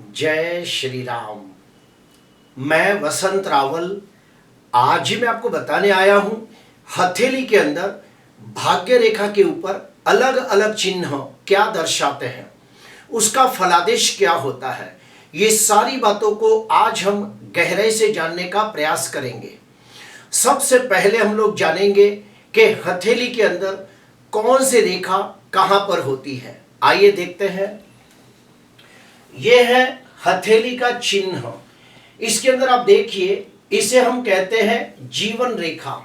जय श्री राम। मैं वसंत रावल आज ही मैं आपको बताने आया हूं हथेली के अंदर भाग्य रेखा के ऊपर अलग अलग चिन्ह क्या दर्शाते हैं, उसका फलादेश क्या होता है। ये सारी बातों को आज हम गहराई से जानने का प्रयास करेंगे। सबसे पहले हम लोग जानेंगे कि हथेली के अंदर कौन सी रेखा कहां पर होती है। आइए देखते हैं। यह है हथेली का चिन्ह। इसके अंदर आप देखिए, इसे हम कहते हैं जीवन रेखा।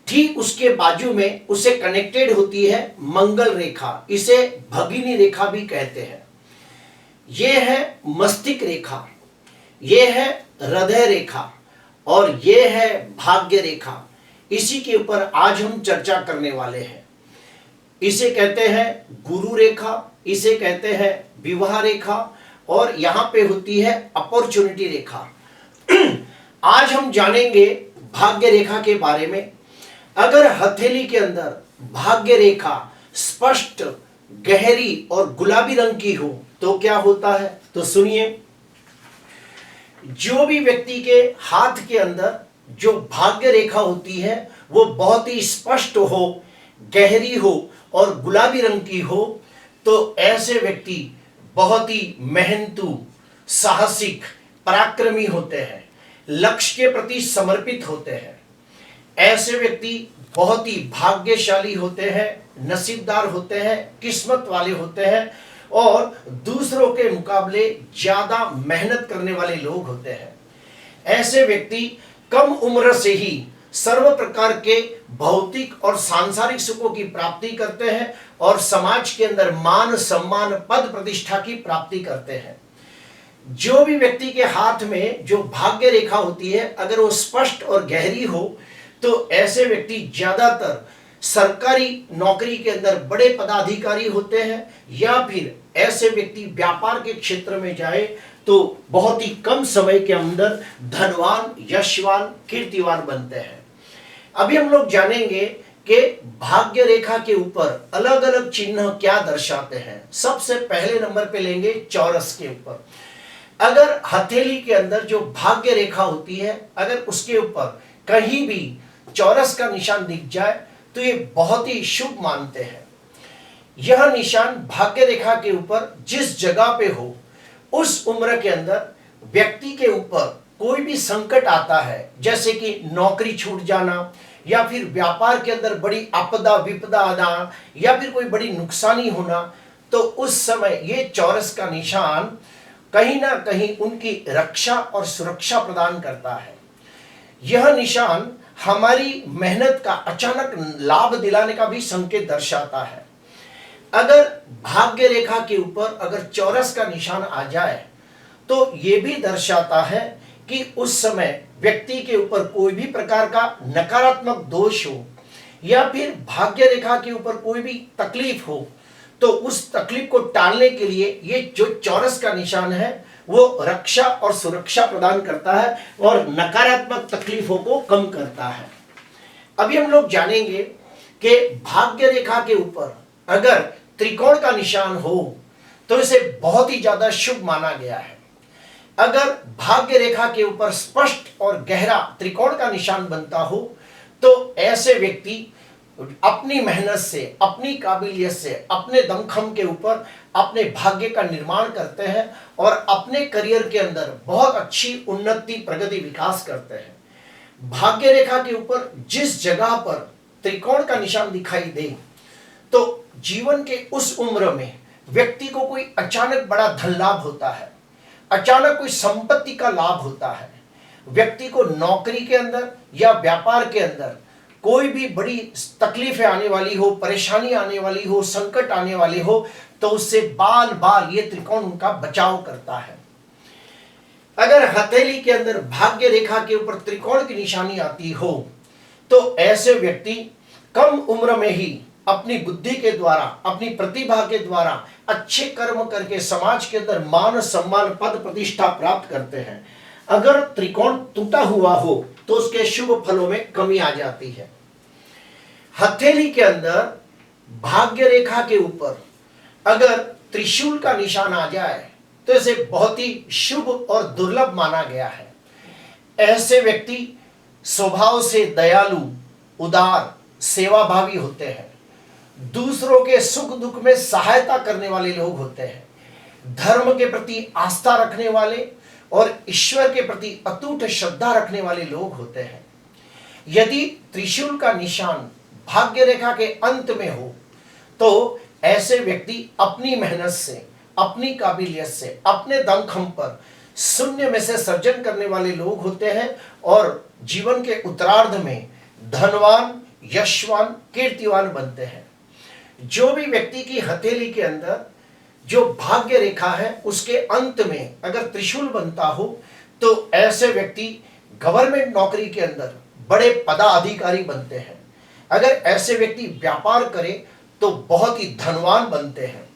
ठीक उसके बाजू में उसे कनेक्टेड होती है मंगल रेखा, इसे भगिनी रेखा भी कहते हैं। यह है मस्तिष्क रेखा, यह है हृदय रेखा और यह है भाग्य रेखा। इसी के ऊपर आज हम चर्चा करने वाले हैं। इसे कहते हैं गुरु रेखा, इसे कहते हैं विवाह रेखा और यहां पे होती है अपॉर्चुनिटी रेखा। आज हम जानेंगे भाग्य रेखा के बारे में। अगर हथेली के अंदर भाग्य रेखा स्पष्ट, गहरी और गुलाबी रंग की हो तो क्या होता है, तो सुनिए। जो भी व्यक्ति के हाथ के अंदर जो भाग्य रेखा होती है वो बहुत ही स्पष्ट हो, गहरी हो और गुलाबी रंग की हो, तो ऐसे व्यक्ति बहुत ही मेहनतू, साहसिक, पराक्रमी होते हैं, लक्ष्य के प्रति समर्पित होते हैं। ऐसे व्यक्ति बहुत ही भाग्यशाली होते हैं, नसीबदार होते हैं, किस्मत वाले होते हैं और दूसरों के मुकाबले ज्यादा मेहनत करने वाले लोग होते हैं। ऐसे व्यक्ति कम उम्र से ही सर्व प्रकार के भौतिक और सांसारिक सुखों की प्राप्ति करते हैं और समाज के अंदर मान, सम्मान, पद प्रतिष्ठा की प्राप्ति करते हैं। जो भी व्यक्ति के हाथ में जो भाग्य रेखा होती है अगर वो स्पष्ट और गहरी हो तो ऐसे व्यक्ति ज्यादातर सरकारी नौकरी के अंदर बड़े पदाधिकारी होते हैं, या फिर ऐसे व्यक्ति व्यापार के क्षेत्र में जाए तो बहुत ही कम समय के अंदर धनवान, यशवान, कीर्तिवान बनते हैं। अभी हम लोग जानेंगे कि भाग्य रेखा के ऊपर अलग अलग चिन्ह क्या दर्शाते हैं। सबसे पहले नंबर पे लेंगे चौरस के ऊपर। अगर हथेली के अंदर जो भाग्य रेखा होती है अगर उसके ऊपर कहीं भी चौरस का निशान दिख जाए तो ये बहुत ही शुभ मानते हैं। यह निशान भाग्य रेखा के ऊपर जिस जगह पे हो उस उम्र के अंदर व्यक्ति के ऊपर कोई भी संकट आता है, जैसे कि नौकरी छूट जाना या फिर व्यापार के अंदर बड़ी आपदा विपदा आना या फिर कोई बड़ी नुकसानी होना, तो उस समय ये चौरस का निशान कहीं ना कहीं उनकी रक्षा और सुरक्षा प्रदान करता है। यह निशान हमारी मेहनत का अचानक लाभ दिलाने का भी संकेत दर्शाता है। अगर भाग्य रेखा के ऊपर अगर चौरस का निशान आ जाए तो यह भी दर्शाता है कि उस समय व्यक्ति के ऊपर कोई भी प्रकार का नकारात्मक दोष हो या फिर भाग्य रेखा के ऊपर कोई भी तकलीफ हो तो उस तकलीफ को टालने के लिए ये जो चौरस का निशान है वो रक्षा और सुरक्षा प्रदान करता है और नकारात्मक तकलीफों को कम करता है। अभी हम लोग जानेंगे कि भाग्य रेखा के ऊपर अगर त्रिकोण का निशान हो तो इसे बहुत ही ज्यादा शुभ माना गया है। अगर भाग्य रेखा के ऊपर स्पष्ट और गहरा त्रिकोण का निशान बनता हो तो ऐसे व्यक्ति अपनी मेहनत से, अपनी काबिलियत से, अपने दमखम के ऊपर अपने भाग्य का निर्माण करते हैं और अपने करियर के अंदर बहुत अच्छी उन्नति, प्रगति, विकास करते हैं। भाग्य रेखा के ऊपर जिस जगह पर त्रिकोण का निशान दिखाई दे तो जीवन के उस उम्र में व्यक्ति को कोई अचानक बड़ा धन लाभ होता है, अचानक कोई संपत्ति का लाभ होता है। व्यक्ति को नौकरी के अंदर या व्यापार के अंदर कोई भी बड़ी तकलीफें आने वाली हो, परेशानी आने वाली हो, संकट आने वाली हो तो उससे बाल बाल ये त्रिकोण उनका बचाव करता है। अगर हथेली के अंदर भाग्य रेखा के ऊपर त्रिकोण की निशानी आती हो तो ऐसे व्यक्ति कम उम्र में ही अपनी बुद्धि के द्वारा, अपनी प्रतिभा के द्वारा अच्छे कर्म करके समाज के अंदर मान, सम्मान, पद प्रतिष्ठा प्राप्त करते हैं। अगर त्रिकोण टूटा हुआ हो तो उसके शुभ फलों में कमी आ जाती है। हथेली के अंदर भाग्य रेखा के ऊपर अगर त्रिशूल का निशान आ जाए तो इसे बहुत ही शुभ और दुर्लभ माना गया है। ऐसे व्यक्ति स्वभाव से दयालु, उदार, सेवाभावी होते हैं, दूसरों के सुख दुख में सहायता करने वाले लोग होते हैं, धर्म के प्रति आस्था रखने वाले और ईश्वर के प्रति अटूट श्रद्धा रखने वाले लोग होते हैं। यदि त्रिशूल का निशान भाग्य रेखा के अंत में हो तो ऐसे व्यक्ति अपनी मेहनत से, अपनी काबिलियत से, अपने दमखम पर शून्य में से सर्जन करने वाले लोग होते हैं और जीवन के उत्तरार्ध में धनवान, यशवान, कीर्तिवान बनते हैं। जो भी व्यक्ति की हथेली के अंदर जो भाग्य रेखा है उसके अंत में अगर त्रिशूल बनता हो तो ऐसे व्यक्ति गवर्नमेंट नौकरी के अंदर बड़े पदाधिकारी बनते हैं। अगर ऐसे व्यक्ति व्यापार करे तो बहुत ही धनवान बनते हैं।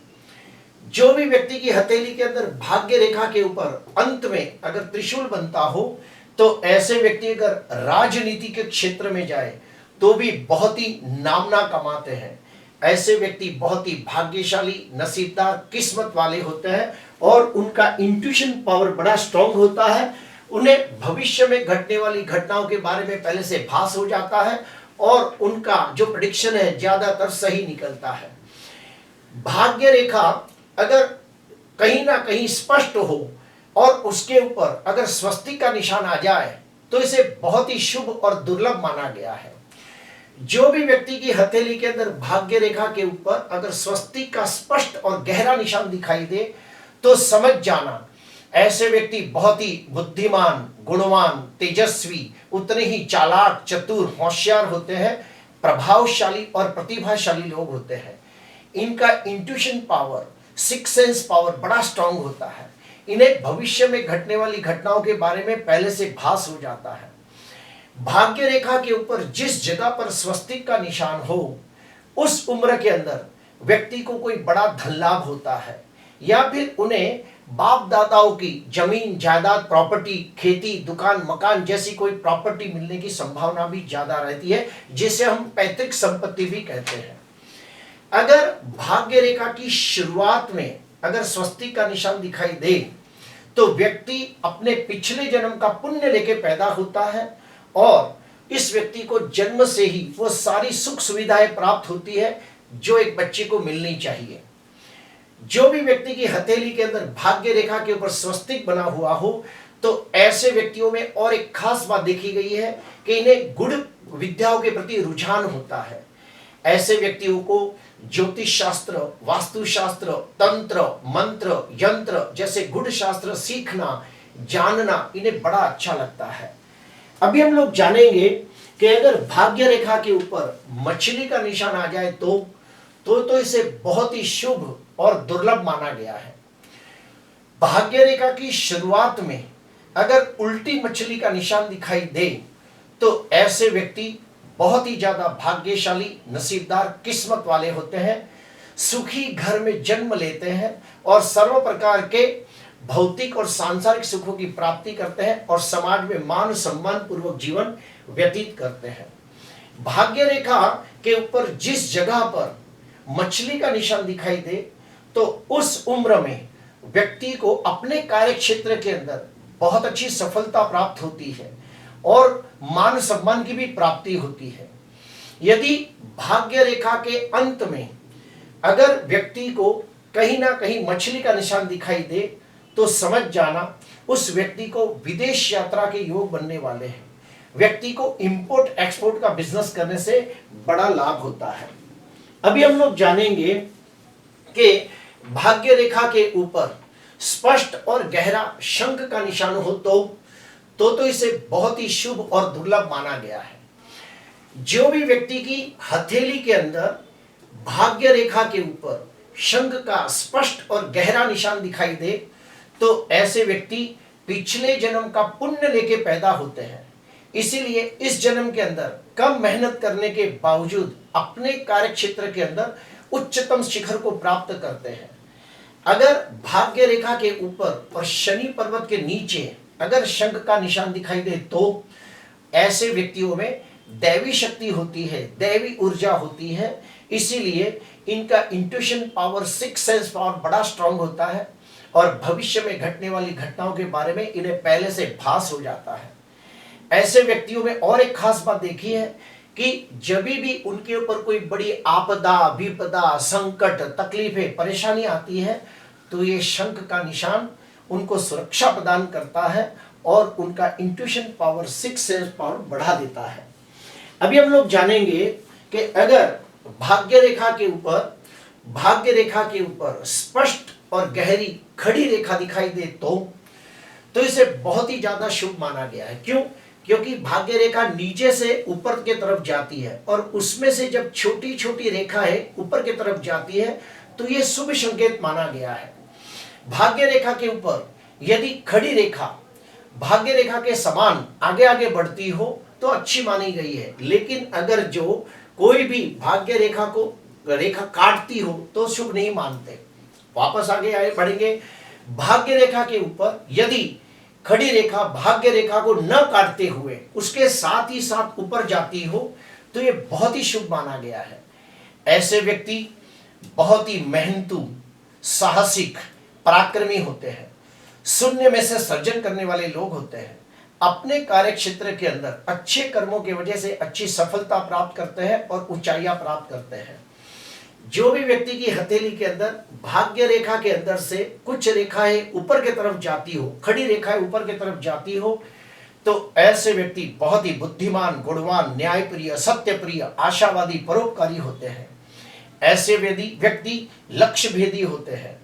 जो भी व्यक्ति की हथेली के अंदर भाग्य रेखा के ऊपर अंत में अगर त्रिशूल बनता हो तो ऐसे व्यक्ति अगर राजनीति के क्षेत्र में जाए तो भी बहुत ही नामना कमाते हैं। ऐसे व्यक्ति बहुत ही भाग्यशाली, नसीबदार, किस्मत वाले होते हैं और उनका इंट्यूशन पावर बड़ा स्ट्रांग होता है। उन्हें भविष्य में घटने वाली घटनाओं के बारे में पहले से भास हो जाता है और उनका जो प्रेडिक्शन है ज्यादातर सही निकलता है। भाग्य रेखा अगर कहीं ना कहीं स्पष्ट हो और उसके ऊपर अगर स्वस्तिक का निशान आ जाए तो इसे बहुत ही शुभ और दुर्लभ माना गया है। जो भी व्यक्ति की हथेली के अंदर भाग्य रेखा के ऊपर अगर स्वस्तिक का स्पष्ट और गहरा निशान दिखाई दे तो समझ जाना ऐसे व्यक्ति बहुत ही बुद्धिमान, गुणवान, तेजस्वी, उतने ही चालाक, चतुर, होशियार होते हैं, प्रभावशाली और प्रतिभाशाली लोग होते हैं। इनका intuition power, six sense power बड़ा स्ट्रांग होता है। इन्हें भविष्य में घटने वाली घटनाओं के बारे में पहले से भास हो जाता है। भाग्य रेखा के ऊपर जिस जगह पर स्वस्तिक का निशान हो उस उम्र के अंदर व्यक्ति को कोई बड़ा धन लाभ होता है या फिर उन्हें बाप दादाओं की जमीन जायदाद, प्रॉपर्टी, खेती, दुकान, मकान जैसी कोई प्रॉपर्टी मिलने की संभावना भी ज्यादा रहती है, जिसे हम पैतृक संपत्ति भी कहते हैं। अगर भाग्य रेखा की शुरुआत में अगर स्वस्तिक का निशान दिखाई दे तो व्यक्ति अपने पिछले जन्म का पुण्य लेके पैदा होता है और इस व्यक्ति को जन्म से ही वो सारी सुख सुविधाएं प्राप्त होती है जो एक बच्चे को मिलनी चाहिए। जो भी व्यक्ति की हथेली के अंदर भाग्य रेखा के ऊपर स्वस्तिक बना हुआ हो तो ऐसे व्यक्तियों में और एक खास बात देखी गई है कि इन्हें गुड़ विद्याओं के प्रति रुझान होता है। ऐसे व्यक्तियों को ज्योतिष शास्त्र, वास्तु शास्त्र, तंत्र, मंत्र, यंत्र जैसे गुड़ शास्त्र सीखना, जानना इन्हें बड़ा अच्छा लगता है। अभी हम लोग जानेंगे कि अगर भाग्य रेखा के ऊपर मछली का निशान आ जाए तो इसे बहुत ही शुभ और दुर्लभ माना गया है। भाग्य रेखा की शुरुआत में अगर उल्टी मछली का निशान दिखाई दे तो ऐसे व्यक्ति बहुत ही ज्यादा भाग्यशाली, नसीबदार, किस्मत वाले होते हैं, सुखी घर में जन्म लेते हैं और सर्व प्रकार के भौतिक और सांसारिक सुखों की प्राप्ति करते हैं और समाज में मान सम्मान पूर्वक जीवन व्यतीत करते हैं। भाग्य रेखा के ऊपर जिस जगह पर मछली का निशान दिखाई दे तो उस उम्र में व्यक्ति को अपने कार्य क्षेत्र के अंदर बहुत अच्छी सफलता प्राप्त होती है और मान सम्मान की भी प्राप्ति होती है। यदि भाग्य रेखा के अंत में अगर व्यक्ति को कहीं ना कहीं मछली का निशान दिखाई दे तो समझ जाना उस व्यक्ति को विदेश यात्रा के योग बनने वाले हैं। व्यक्ति को इंपोर्ट एक्सपोर्ट का बिजनेस करने से बड़ा लाभ होता है। अभी हम लोग जानेंगे कि भाग्य रेखा के ऊपर स्पष्ट और गहरा शंख का निशान हो तो इसे बहुत ही शुभ और दुर्लभ माना गया है। जो भी व्यक्ति की हथेली के अंदर भाग्य रेखा के ऊपर शंख का स्पष्ट और गहरा निशान दिखाई दे तो ऐसे व्यक्ति पिछले जन्म का पुण्य लेके पैदा होते हैं, इसीलिए इस जन्म के अंदर कम मेहनत करने के बावजूद अपने कार्य क्षेत्र के अंदर उच्चतम शिखर को प्राप्त करते हैं। अगर भाग्य रेखा के ऊपर और शनि पर्वत के नीचे अगर शंख का निशान दिखाई दे तो ऐसे व्यक्तियों में दैवी शक्ति होती है, दैवी ऊर्जा होती है, इसीलिए इनका intuition power, six sense power बड़ा स्ट्रांग होता है और भविष्य में घटने वाली घटनाओं के बारे में इन्हें पहले से भास हो जाता है। ऐसे व्यक्तियों में और एक खास बात देखी है कि जब भी उनके ऊपर कोई बड़ी आपदा, विपदा, संकट, तकलीफें, परेशानी आती है तो ये शंख का निशान उनको सुरक्षा प्रदान करता है और उनका intuition power, six sense power बढ़ा देता है। अभी हम लोग जानेंगे कि अगर भाग्य रेखा के ऊपर स्पष्ट और गहरी खड़ी रेखा दिखाई दे तो इसे बहुत ही ज्यादा शुभ माना गया है। क्यों? क्योंकि भाग्य रेखा नीचे से ऊपर की तरफ जाती है और उसमें से जब छोटी छोटी रेखाएं ऊपर की तरफ जाती है तो यह शुभ संकेत माना गया है। भाग्य रेखा के ऊपर यदि खड़ी रेखा भाग्य रेखा के समान आगे आगे बढ़ती हो तो अच्छी मानी गई है, लेकिन अगर जो कोई भी भाग्य रेखा काटती हो तो शुभ नहीं मानते। वापस आगे आए बढ़ेंगे। भाग्य रेखा के ऊपर यदि खड़ी रेखा भाग्य रेखा को न काटते हुए उसके साथ ही साथ ऊपर जाती हो तो यह बहुत ही शुभ माना गया है। ऐसे व्यक्ति बहुत ही मेहनतू, साहसिक, पराक्रमी होते हैं। शून्य में से सर्जन करने वाले लोग होते हैं। अपने कार्य क्षेत्र के अंदर अच्छे कर्मों की वजह से अच्छी सफलता प्राप्त करते हैं और ऊंचाइयां प्राप्त करते हैं। जो भी व्यक्ति की हथेली के अंदर भाग्य रेखा के अंदर से कुछ रेखाएं ऊपर की तरफ जाती हो, खड़ी रेखाएं ऊपर की तरफ जाती हो तो ऐसे व्यक्ति बहुत ही बुद्धिमान, गुणवान, न्यायप्रिय, सत्यप्रिय, आशावादी, परोपकारी होते हैं। ऐसे व्यक्ति लक्ष्य भेदी होते हैं।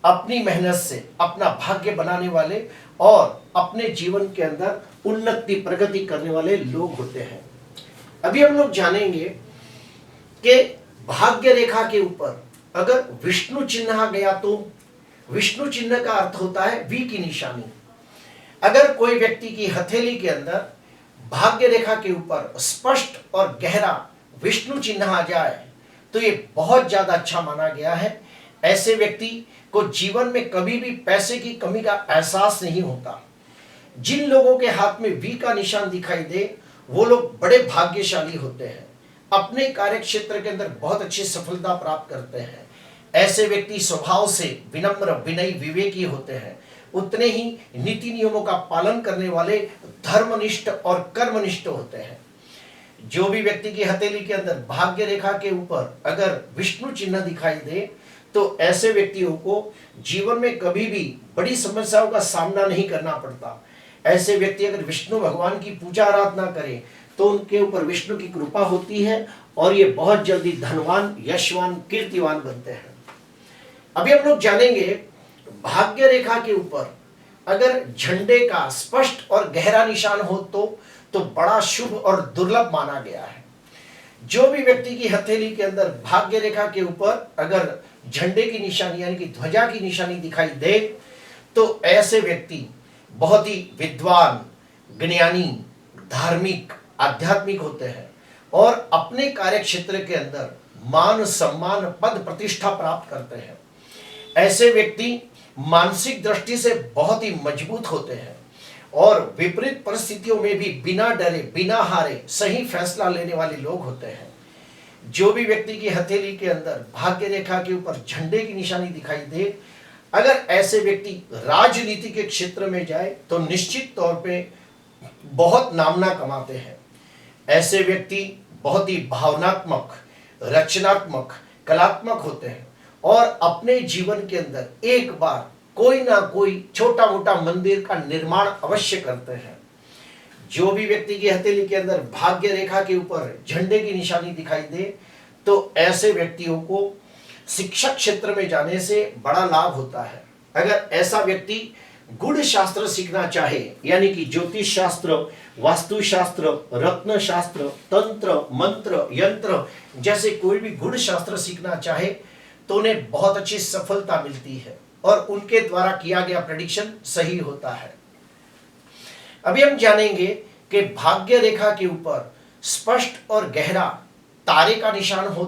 अपनी मेहनत से अपना भाग्य बनाने वाले और अपने जीवन के अंदर उन्नति, प्रगति करने वाले लोग होते हैं। अभी हम लोग जानेंगे कि भाग्य रेखा के ऊपर अगर विष्णु चिन्ह आ गया तो विष्णु चिन्ह का अर्थ होता है वी की निशानी। अगर कोई व्यक्ति की हथेली के अंदर भाग्य रेखा के ऊपर स्पष्ट और गहरा विष्णु चिन्ह आ जाए तो ये बहुत ज्यादा अच्छा माना गया है। ऐसे व्यक्ति को जीवन में कभी भी पैसे की कमी का एहसास नहीं होता। जिन लोगों के हाथ में वी का निशान दिखाई दे वो लोग बड़े भाग्यशाली होते हैं। अपने कार्य क्षेत्र के अंदर बहुत अच्छी सफलता प्राप्त करते हैं। ऐसे व्यक्ति स्वभाव से विनम्र, विनयी, विवेकी होते हैं। उतने ही नीति नियमों का पालन करने वाले धर्मनिष्ठ और कर्मनिष्ठ होते हैं। जो भी व्यक्ति की हथेली के अंदर भाग्य रेखा के ऊपर अगर विष्णु चिन्ह दिखाई दे तो ऐसे व्यक्तियों को जीवन में कभी भी बड़ी समस्याओं का सामना नहीं करना पड़ता। ऐसे व्यक्ति अगर विष्णु भगवान की पूजा आराधना करें तो उनके ऊपर विष्णु की कृपा होती है और ये बहुत जल्दी धनवान, यशवान, कीर्तिवान बनते हैं। अभी हम लोग जानेंगे भाग्य रेखा के ऊपर अगर झंडे का स्पष्ट और गहरा निशान हो तो बड़ा शुभ और दुर्लभ माना गया है। जो भी व्यक्ति की हथेली के अंदर भाग्य रेखा के ऊपर अगर झंडे की निशानी यानी कि ध्वजा की निशानी दिखाई दे तो ऐसे व्यक्ति बहुत ही विद्वान, ज्ञानी, धार्मिक, आध्यात्मिक होते हैं और अपने कार्य क्षेत्र के अंदर मान, सम्मान, पद, प्रतिष्ठा प्राप्त करते हैं। ऐसे व्यक्ति मानसिक दृष्टि से बहुत ही मजबूत होते हैं और विपरीत परिस्थितियों में भी बिना डरे, बिना हारे सही फैसला लेने वाले लोग होते हैं। जो भी व्यक्ति की हथेली के अंदर भाग्य रेखा के ऊपर झंडे की निशानी दिखाई दे, अगर ऐसे व्यक्ति राजनीति के क्षेत्र में जाए तो निश्चित तौर पे बहुत नामना कमाते हैं। ऐसे व्यक्ति बहुत ही भावनात्मक, रचनात्मक, कलात्मक होते हैं और अपने जीवन के अंदर एक बार कोई ना कोई छोटा मोटा मंदिर का निर्माण अवश्य करते हैं। जो भी व्यक्ति की हथेली के अंदर भाग्य रेखा के ऊपर झंडे की निशानी दिखाई दे तो ऐसे व्यक्तियों को शिक्षा क्षेत्र में जाने से बड़ा लाभ होता है। अगर ऐसा व्यक्ति गुण शास्त्र सीखना चाहे यानी कि ज्योतिष शास्त्र, वास्तु शास्त्र, रत्न शास्त्र, तंत्र, मंत्र, यंत्र जैसे कोई भी गुण शास्त्र सीखना चाहे तो उन्हें बहुत अच्छी सफलता मिलती है और उनके द्वारा किया गया प्रेडिक्शन सही होता है। अभी हम जानेंगे कि भाग्य रेखा के ऊपर स्पष्ट और गहरा तारे का निशान हो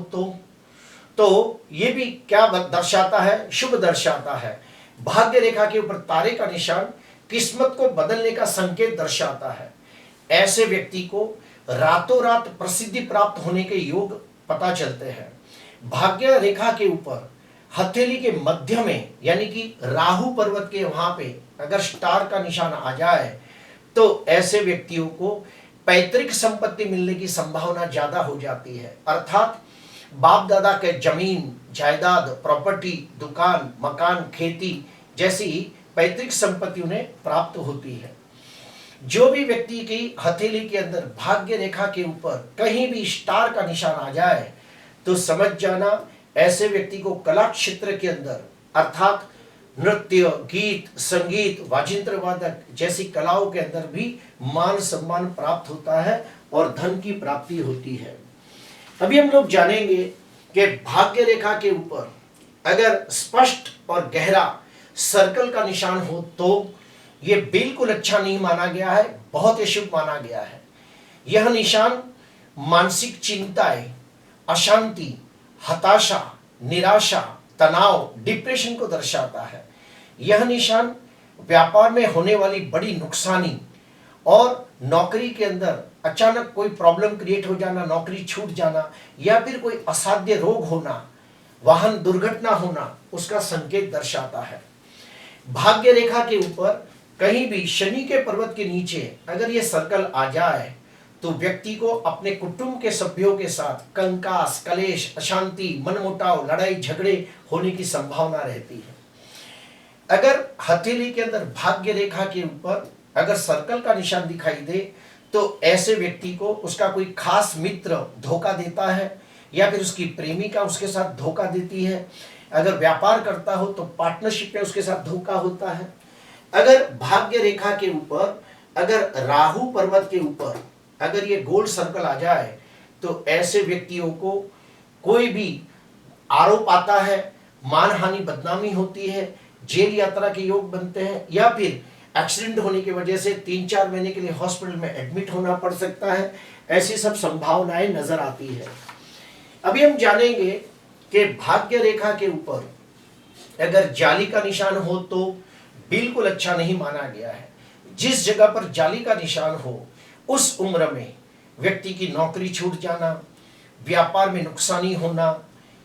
तो ये भी क्या दर्शाता है? शुभ दर्शाता है। भाग्य रेखा के ऊपर तारे का निशान किस्मत को बदलने का संकेत दर्शाता है। ऐसे व्यक्ति को रातों रात प्रसिद्धि प्राप्त होने के योग पता चलते हैं। भाग्य रेखा के ऊपर हथेली के मध्य में यानी कि राहु पर्वत के वहां पे अगर स्टार का निशान आ जाए तो ऐसे व्यक्तियों को पैतृक संपत्ति मिलने की संभावना ज्यादा हो जाती है। अर्थात बाप दादा के जमीन जायदाद प्रॉपर्टी दुकान मकान खेती जैसी पैतृक संपत्ति उन्हें प्राप्त होती है। जो भी व्यक्ति की हथेली के अंदर भाग्य रेखा के ऊपर कहीं भी स्टार का निशान आ जाए तो समझ जाना ऐसे व्यक्ति को कला क्षेत्र के अंदर अर्थात नृत्य गीत संगीत वाजिंत्र वादक जैसी कलाओं के अंदर भी मान सम्मान प्राप्त होता है और धन की प्राप्ति होती है। अभी हम लोग जानेंगे कि भाग्य रेखा के ऊपर अगर स्पष्ट और गहरा सर्कल का निशान हो तो यह बिल्कुल अच्छा नहीं माना गया है, बहुत ही शुभ माना गया है। यह निशान मानसिक चिंताएं अशांति हताशा निराशा तनाव डिप्रेशन को दर्शाता है। यह निशान व्यापार में होने वाली बड़ी नुकसानी और नौकरी के अंदर अचानक कोई प्रॉब्लम क्रिएट हो जाना नौकरी छूट जाना या फिर कोई असाध्य रोग होना वाहन दुर्घटना होना उसका संकेत दर्शाता है। भाग्य रेखा के ऊपर कहीं भी शनि के पर्वत के नीचे अगर यह सर्कल आ जाए तो व्यक्ति को अपने कुटुंब के सभ्यों के साथ कंकास कलेश अशांति मनमुटाव लड़ाई झगड़े होने की संभावना रहती है। अगर हथेली के अंदर भाग्य रेखा के ऊपर अगर सर्कल का निशान दिखाई दे तो ऐसे व्यक्ति को उसका कोई खास मित्र धोखा देता है या फिर उसकी प्रेमिका उसके साथ धोखा देती है। अगर व्यापार करता हो तो पार्टनरशिप में उसके साथ धोखा होता है। अगर भाग्य रेखा के ऊपर अगर राहु पर्वत के ऊपर अगर ये गोल सर्कल आ जाए तो ऐसे व्यक्तियों को कोई भी आरोप आता है मानहानि बदनामी होती है जेल यात्रा के योग बनते हैं या फिर एक्सीडेंट होने की वजह से 3-4 महीने के लिए हॉस्पिटल में एडमिट होना पड़ सकता है। ऐसी सब संभावनाएं नजर आती है। अभी हम जानेंगे कि भाग्य रेखा के ऊपर अगर जाली का निशान हो तो बिल्कुल अच्छा नहीं माना गया है। जिस जगह पर जाली का निशान हो उस उम्र में व्यक्ति की नौकरी छूट जाना व्यापार में नुकसानी होना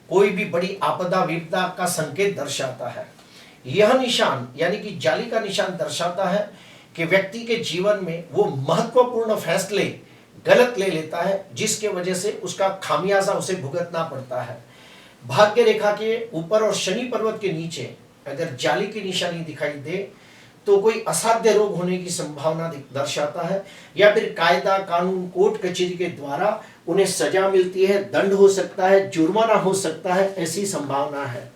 कोई भी बड़ी आपदा विपदा का संकेत दर्शाता है। यह निशान यानी कि जाली का निशान दर्शाता है कि व्यक्ति के जीवन में वो महत्वपूर्ण फैसले गलत ले लेता है जिसके वजह से उसका खामियाजा उसे भुगतना पड़ता है। भाग्य रेखा के ऊपर और शनि पर्वत के नीचे अगर जाली की निशानी दिखाई दे तो कोई असाध्य रोग होने की संभावना दर्शाता है या फिर कायदा कानून कोर्ट कचहरी के द्वारा उन्हें सजा मिलती है दंड हो सकता है जुर्माना हो सकता है ऐसी संभावना है।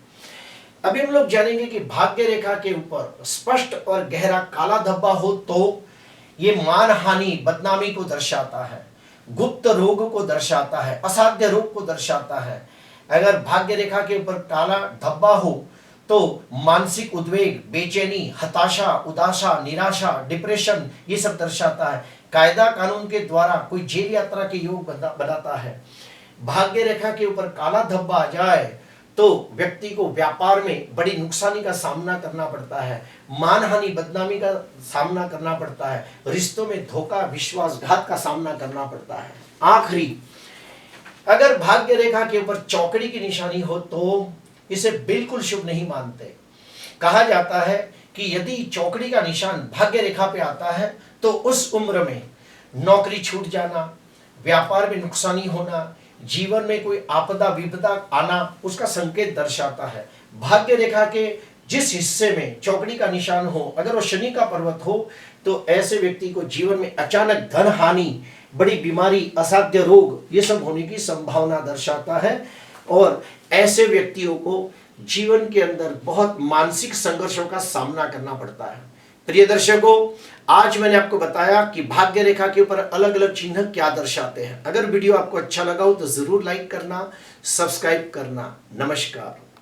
अभी हम लोग जानेंगे कि भाग्य रेखा के ऊपर स्पष्ट और गहरा काला धब्बा हो तो ये मानहानि बदनामी को दर्शाता है गुप्त रोग को दर्शाता है असाध्य रोग को दर्शाता है। अगर भाग्य रेखा के ऊपर काला धब्बा हो तो मानसिक उद्वेग बेचैनी हताशा उदासा निराशा डिप्रेशन ये सब दर्शाता है। कायदा कानून के द्वारा कोई जेल यात्रा के योग बनाता है। भाग्य रेखा के ऊपर काला धब्बा आ जाए तो व्यक्ति को व्यापार में बड़ी नुकसानी का सामना करना पड़ता है मानहानि बदनामी का सामना करना पड़ता है रिश्तों में धोखा विश्वासघात का सामना करना पड़ता है। आखिरी अगर भाग्य रेखा के ऊपर चौकड़ी की निशानी हो तो इसे बिल्कुल शुभ नहीं मानते। कहा जाता है कि यदि चौकड़ी का निशान भाग्य रेखा पे आता है तो उस उम्र में नौकरी छूट जाना व्यापार में नुकसानी होना जीवन में कोई आपदा विपदा आना उसका संकेत दर्शाता है। भाग्य रेखा के जिस हिस्से में चौकड़ी का निशान हो अगर वो शनि का पर्वत हो तो ऐसे व्यक्ति को जीवन में अचानक धन हानि बड़ी बीमारी असाध्य रोग ये सब होने की संभावना दर्शाता है और ऐसे व्यक्तियों को जीवन के अंदर बहुत मानसिक संघर्षों का सामना करना पड़ता है। प्रिय दर्शकों आज मैंने आपको बताया कि भाग्य रेखा के ऊपर अलग अलग चिन्ह क्या दर्शाते हैं। अगर वीडियो आपको अच्छा लगा हो तो जरूर लाइक करना सब्सक्राइब करना। नमस्कार।